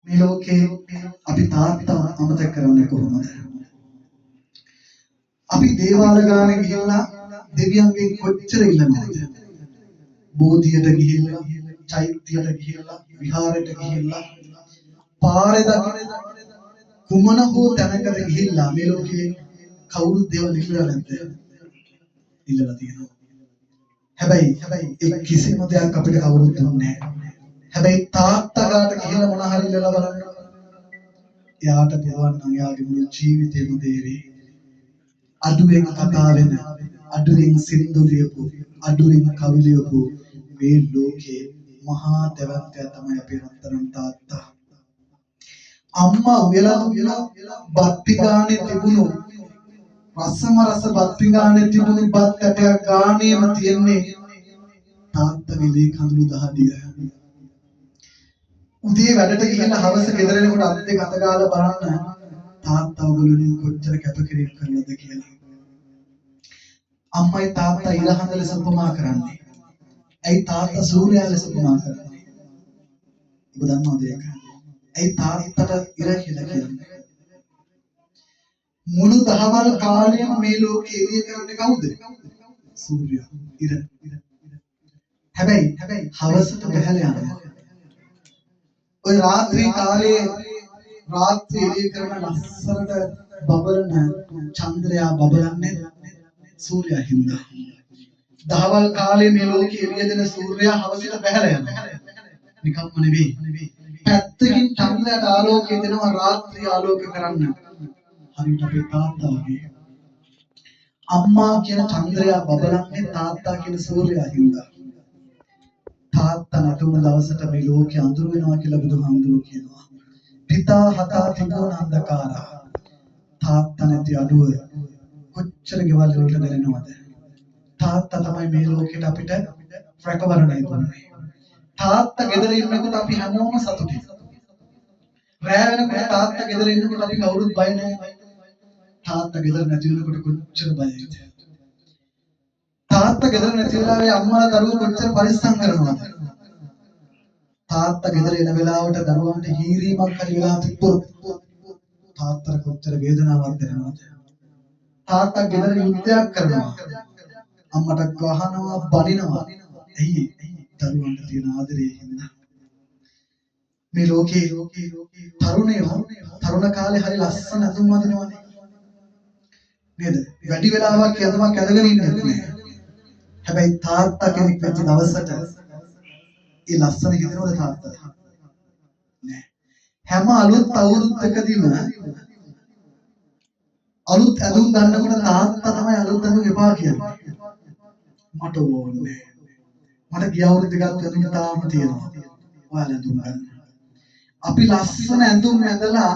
මේ ලෝකේ අපි තාත්තා අමතක කරන්නේ කොහොමද? අපි දේවාල ගානේ ගිහිල්ලා දෙවියන්ගෙන් කොච්චර ඉල්ලනවද? බෝධියට ගිහිල්ලා, චෛත්‍යයට ගිහිල්ලා, විහාරයට ගිහිල්ලා, පාරේ දකින කුමන හෝ තැනකට ගිහිල්ලා මේ ලෝකේ කවුරුත් දේවල් ඉල්ලලා නැද්ද? ඉල්ලලා තියෙනවා. හැබැයි ඒ කිසිම දෙයක් අපිට කවුරුත් දුන්නේ නැහැ. හැබැයි තාත්තා ගාට ගිහිල්ලා මොන හරි ඉල්ලලා බලන්න. එයාට පුළුවන් නම් එයාගේ මුළු ජීවිතේම දෙරේ. අඩුවෙන් කතා වෙන, අඩුවෙන් සින්දු ලියපු, අඩුවෙන් කවි ලියපු මේ ලෝකේ මහා දෙවන්තයා තමයි අපේ රත්තරන් තාත්තා. අම්මා උයලා බත් ගානේ තිබුණු රසම රස බත් ගානේ තිබුණු බත් කැටයක් ගානේම තියෙන්නේ තාත්තගේ ලේ කඳුළු දහදිය. උදේ වැඩට ගිහිල්ලා හවස ගෙදර එනකොට අත් දෙක අත ගාලා බලන්න තාත්තා ඔයගොල්ලෝ කොච්චර කැපකිරීම කරනවද කියලා. අම්මයි තාත්තා ඉරහඳ ලෙස උපමා කරන්නේ. ඇයි තාත්තා සූර්යයා ලෙස උපමා කරන්නේ? ඔබ දන්නවද ඒක? ඇයි තාත්තට ඉර කියලා කියන්නේ? මුළු දහවල් කාලයම මේ ලෝකේ එළිය කරන්නේ කවුද? සූර්යයා. ඉර. හැබැයි හවසට බහැලා යනවා. ඔය රාත්‍රී කාලයේ රාත්‍රී එළිය කරන ලස්සනට බබලන චන්ද්‍රයා බබලන්නේ සූර්යයා හින්දා. දහවල් කාලේ මේ ලෝකේ එළිය දෙන සූර්යයා හවසට බහැලා යනවා. නිකම්ම නෙවෙයි. පැත්තකින් චන්ද්‍රයාට ආලෝකය දෙනවා රාත්‍රී ආලෝක කරන්න. හරියට අපේ තාත්තා වගේ. අම්මා කියන චන්ද්‍රයා බබලන්නේ තාත්තා කියන සූර්යයා හින්දා. තාත්තා නැතුණු දවසට මේ ලෝකේ අඳුර වෙනවා කියලා බුදුහාමුදුරුවෝ කියනවා. පිතා හතා තිබුණ අන්ධකාරා. තාත්තා නැති අඩුව කොච්චර ගෙවල් වලට දැනෙනවද? තාත්තා තමයි මේ ලෝකෙට අපිට රැකවරණය දුන්නේ. තාත්තා ගෙදර ඉන්නකොට අපි හැමෝම සතුටින්. රෑ වෙනකොට තාත්තා ගෙදර ඉන්නකොට අපි කවුරුත් බය නැහැ. තාත්තා ගෙදර නැති වෙනකොට කොච්චර බයයිද? තාත්තා ගෙදර නැති වෙලාවේ අම්මාලා දරුවෝ කොච්චර පරිස්සම් කරනවද? තාත්තා ගෙදර එන වෙලාවට දරුවන්ට හීරීමක් හරි වෙලා තිබ්බොත් තාත්තට කොච්චර වේදනාවක් දැනෙනවද? තාත්තා ගෙදර යුද්ධයක් කරනවා. අම්මට ගහනවා, බනිනවා. ඇයි? දරුවන්ට තියෙන ආදරේ හින්දා. මේ ලෝකේ තරුණ කාලේ හරි ලස්සන අඳුම් අඳිනවනේ. නේද? වැඩි වෙලාවක් යදමක් ඇදගෙන ඉන්නේ නැහැ. හැබැයි තාත්තා කෙනෙක් වෙච්ච දවසට ඒ ලස්සන හිතනවද තාත්තා? නෑ. හැම අලුත් අවුරුද්දකදීම අලුත් ඇඳුම් ගන්නකොට තාත්තා තමයි අලුත් ඇඳුම් එපා කියන්නේ. මට ඕනේ. මට ගිය අවුරුද්දේ ගත්ත ඇඳුම් තාම තියෙනවා. ඔයාලා ඇඳුම් ගන්න. අපි ලස්සන ඇඳුම් ඇඳලා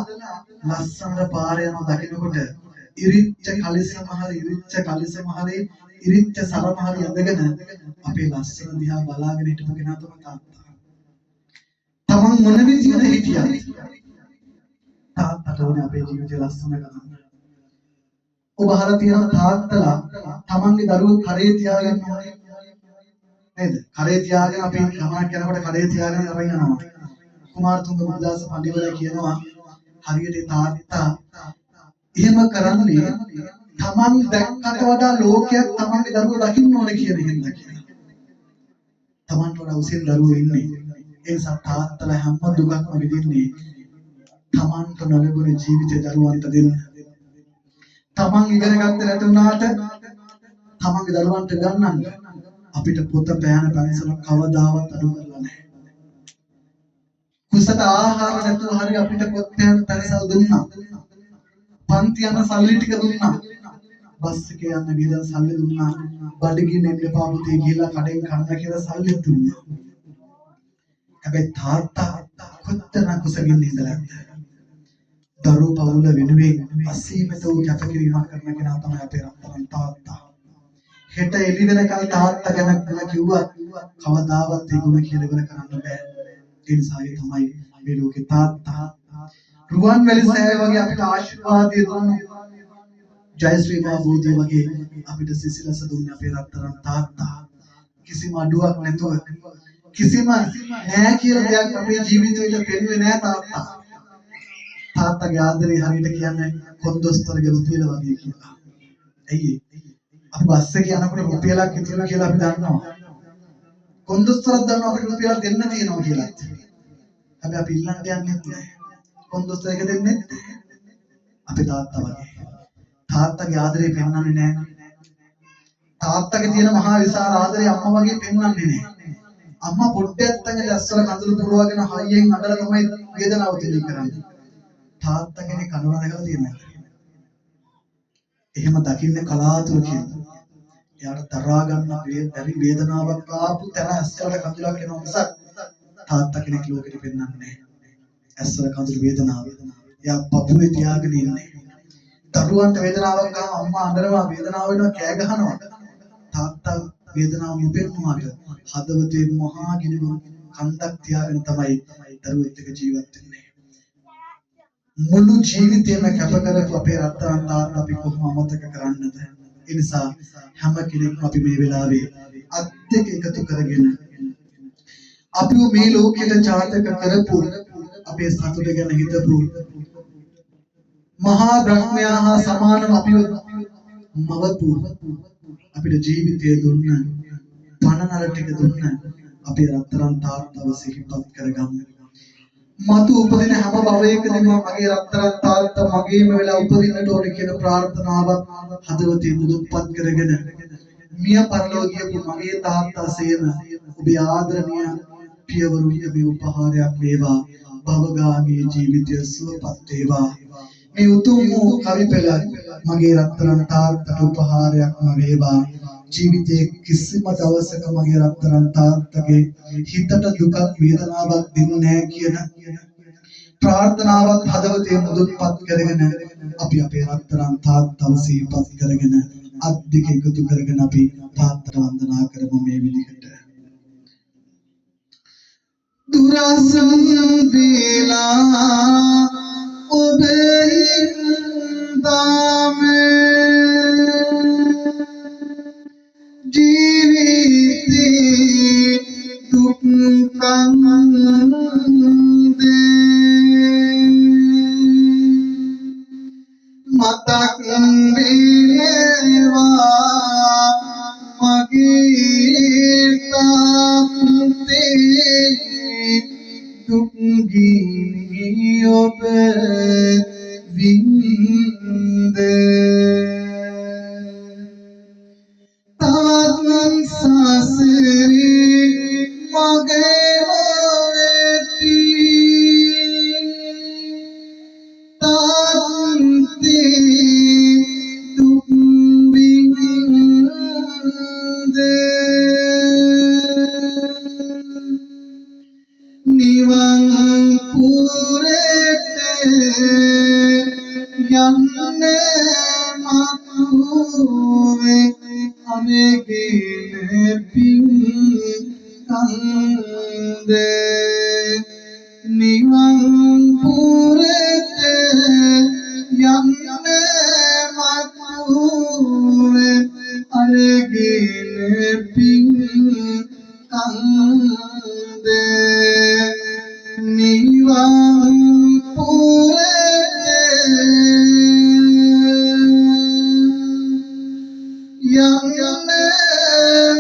ලස්සනට පාරේ යන දකින්නකොට ඉරිච්ච කලිසම හරි ඉරිච්ච සරම හරි ඇඳගෙන අපේ ලස්සන දිහා බලාගෙන හිටපු කෙනා තමයි තාත්තා. තමන් මොන විදිහට හිටියද තාත්තට ඕනේ අපේ ජීවිතය ලස්සන කරන්න. ඔබ අහලා තියෙනවා තාත්තලා තමන්ගේ දරුවෝ කරේ තියාගෙන ඕනේ නේද? කරේ තියාගෙන අපි ගමනක් යනකොට කරේ තියාගෙන අරන් යනවා. කුමාරතුංග මුනිදාස පඬිවරයා කියනවා හරියට තාත්තා එහෙම කරන්නේ තමන් දැක්කට වඩා ලෝකයක් තමන්ගේ දරුවෝ දකින්න ඕනේ කියන හින්දා කියලා. තමන්ට වඩා උසින් දරුවෝ ඉන්නේ. ඒ නිසා තාත්තලා හැම දුකක්ම විඳින්නේ තමන්ට නොලැබුණ ජීවිතේ දරුවන්ට දෙන්න. තමන් ඉගෙන ගන්න නැතුණාට තමන්ගේ දරුවන්ට ගන්නන්න අපිට පොත පෑන පැන්සල කවදාවත් අඩු කරලා නැහැ. කුසට ආහාර නැතුව හරි අපිට පොත් පෑන පැන්සල් දුන්නා. පන්ති යන සල්ලි ටික දුන්නා. බස් එකේ යන්න වියදම් සල්ලි දුන්නා. බඩගින්න එන්න එපා පුතේ කියලා කඩෙන් කන්න කියලා සල්ලි දුන්නා. හැබැයි තාත්තා කොච්චර කුසගින්න ඉඳලාද? දරුවෝ පවුල වෙනුවෙන් අසීමිත වූ කැපකිරීමක් කරන කෙනා තමයි අපේ රත්තරන් තාත්තා. හෙට එළි වෙනකල් තාත්තා ගැන කිව්වත් කවදාවත් ඒ ගුණ කියලා ඉවර කරන්න බෑ. ඒ නිසා ඒ තමයි මේ ලෝකේ තාත්තා. රුවන්වැලි සෑය වගේ අපිට ආශිර්වාදය දුන්නු. ජයශ්‍රී බෝධිය වගේ අපිට සිසිලස දුන්නේ අපේ රත්තරන් තාත්තා. කිසිම අඩුවක් නැතුව කිසිම නෑ කියලා දෙයක් අපේ ජීවිතේට පෙන්වෙන්නේ නෑ තාත්තා. තාත්තගේ ආදරේ හරියට කියන්නේ කොන්දොස්තරගේ රුපියල වගේ කියලා. ඇයි අපි බස් එකේ යනකොට රුපියලක් ඉතුරු කියලා අපි දන්නවා. කොන්දොස්තරක් දන්නවා අපිට රුපියලක් දෙන්න තියෙනවා කියලා. හැබැයි අපි ඉල්ලන්න යන්නේ නැහැ. කොන්දොස්තර එක දෙන්නේ අපේ තාත්තා වගේ. තාත්තගේ ආදරේ පෙන්වන්නේ නැහැ. තාත්තගේ තියෙන මහා විශාල ආදරේ අම්මා වගේ පෙන්වන්නේ නැහැ. අම්මා පොඩ්ඩක් තංග දැස්සල කඳුළු පුරවගෙන හයියෙන් අඬලා තමයි වේදනාව තේරුම් කරන්නේ. තාත්තා කෙනෙක් කනුනා දැකලා තියෙනවා. එහෙම දකින්නේ කලාතුරකින්. එයාට දරා ගන්න බැරි වේදනාවක් ආපු තැන ඇස්වල කඳුලක් එනවා මිසක් තාත්තා කෙනෙක් ලෝකෙට පෙන්වන්නේ නැහැ. ඇස්වල කඳුළු වේදනාව. එයා පපුවේ තියාගෙන ඉන්නේ. දරුවන්ට වේදනාවක් ආවම අම්මා අඬනවා වේදනාව වෙනවා කෑ ගහනවා. තාත්තා වේදනාව නොපෙන්නුවාට හදවතේ මහා ගිනිගුරු කන්දක් තියාගෙන තමයි දරුවෙක් එක්ක ජීවත් වෙන්නේ. මුළු ජීවිතේම කැප කරපු අපේ රත්තරන් තාත්තා අපි කොහොම අමතක කරන්නද? ඒ නිසා හැම කෙනෙක්ම අපි මේ වෙලාවේ අත් දෙක එකතු කරගෙන අපිව මේ ලෝකෙට ජාතක කරපු අපේ සතුට ගැන හිතපු මහා බ්‍රහ්මයා හා සමානව අපිව මවපු අපිට ජීවිතය දුන්න පණනල ටික දුන්න අපේ රත්තරන් තාත්තව සිහිපත් කරගමු. මතු උපදින හැම භවයකදීම මගේ රත්තරන් තාත්තා මගේම වෙලා උපදින්නට ඕනේ කියන ප්‍රාර්ථනාවක් හදවතින් මුදුන්පත් කරගෙන මිය පරලෝකීය මගේ තාත්තා සේම ඔබේ ආදරණීය පියවරුන්ට මේ උපහාරයක් වේවා. භවගාමී ජීවිතය සුවපත් වේවා. මේ උතුම් වූ කවි පෙළ මගේ රත්තරන් තාත්තට උපහාරයක්ම වේවා. ජීවිතයේ කිසිම දවසක මගේ රත්තරන් තාත්තගේ හිතට දුක වේදනාවක් දෙන්නේ නැහැ කියන ප්‍රාර්ථනාවත් හදවතේ මුදුන්පත් කරගෙන අපි අපේ රත්තරන් තාත්තව සිහිපත් කරගෙන අත් දෙක එකතු කරගෙන අපි තාත්තට වන්දනා කරමු මේ විදිහට. දුරසම් වේලා ඔබේ දාමේ ජීවිතේ දුක් කන්දේ මතක් වේවා මගේ තාත්තේ දුක් ගිනි ඔබ වින්දේ තවත් සසරේ මගේ වෙති තාත්තේ දුක් වින්දේ නිවන් පුරට යන්නේ මතුවේ අනේගෙන පින් කන්දේ නිවන් පුරට යන්නේ මතුවේ අනේගෙන පින් කන්දේ නිවන් පුරට යන්නේ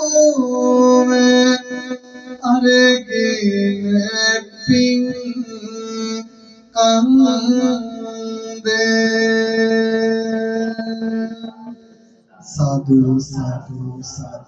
මතුවේ අරගෙන පින් කන්දේ සාදු සාදු සාදු